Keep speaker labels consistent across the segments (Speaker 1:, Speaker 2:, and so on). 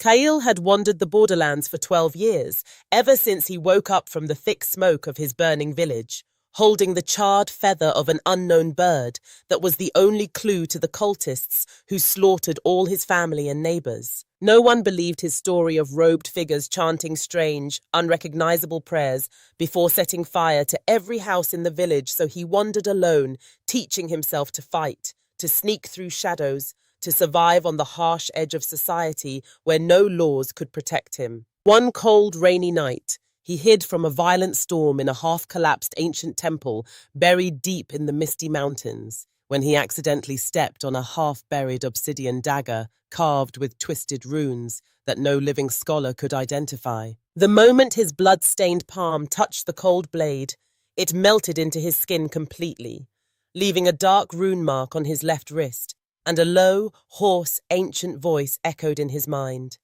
Speaker 1: Kyle had wandered the borderlands for 12 years, ever since he woke up from the thick smoke of his burning village, holding the charred feather of an unknown bird that was the only clue to the cultists who slaughtered all his family and neighbors. No one believed his story of robed figures chanting strange, unrecognizable prayers before setting fire to every house in the village, so he wandered alone, teaching himself to fight, to sneak through shadows, to survive on the harsh edge of society where no laws could protect him. One cold, rainy night, he hid from a violent storm in a half-collapsed ancient temple buried deep in the misty mountains, when he accidentally stepped on a half-buried obsidian dagger carved with twisted runes that no living scholar could identify. The moment his blood-stained palm touched the cold blade, it melted into his skin completely, leaving a dark rune mark on his left wrist, and a low, hoarse, ancient voice echoed in his mind.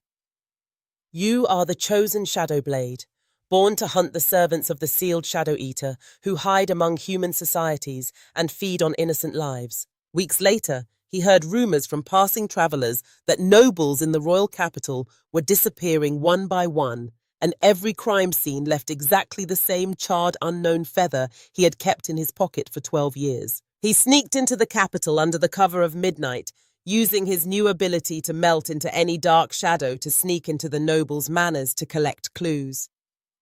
Speaker 1: "You are the chosen Shadow Blade, born to hunt the servants of the sealed Shadow Eater who hide among human societies and feed on innocent lives." Weeks later, he heard rumors from passing travelers that nobles in the royal capital were disappearing one by one, and every crime scene left exactly the same charred unknown feather he had kept in his pocket for 12 years. He sneaked into the capital under the cover of midnight, using his new ability to melt into any dark shadow to sneak into the nobles' manors to collect clues.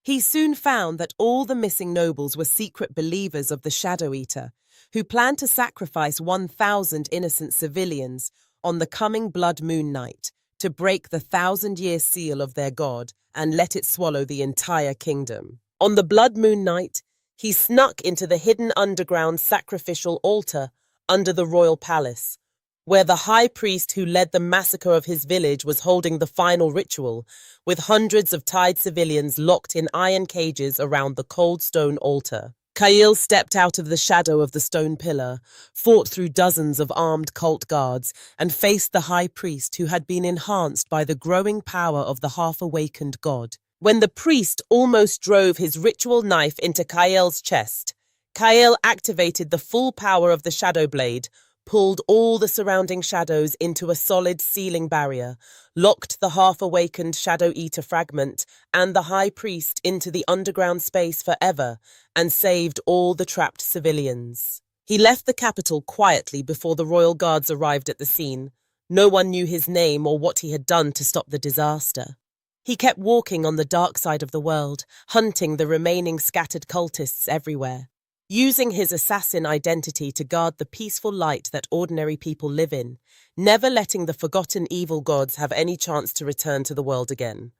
Speaker 1: He soon found that all the missing nobles were secret believers of the Shadow Eater, who planned to sacrifice 1,000 innocent civilians on the coming blood moon night to break the 1,000-year seal of their god and let it swallow the entire kingdom. On the blood moon night, he snuck into the hidden underground sacrificial altar under the royal palace, where the high priest who led the massacre of his village was holding the final ritual, with hundreds of tied civilians locked in iron cages around the cold stone altar. Kyle stepped out of the shadow of the stone pillar, fought through dozens of armed cult guards, and faced the high priest who had been enhanced by the growing power of the half-awakened god. When the priest almost drove his ritual knife into Kyle's chest, Kyle activated the full power of the Shadow Blade, pulled all the surrounding shadows into a solid sealing barrier, locked the half-awakened Shadow Eater fragment and the High Priest into the underground space forever, and saved all the trapped civilians. He left the capital quietly before the royal guards arrived at the scene. No one knew his name or what he had done to stop the disaster. He kept walking on the dark side of the world, hunting the remaining scattered cultists everywhere, using his assassin identity to guard the peaceful light that ordinary people live in, never letting the forgotten evil gods have any chance to return to the world again.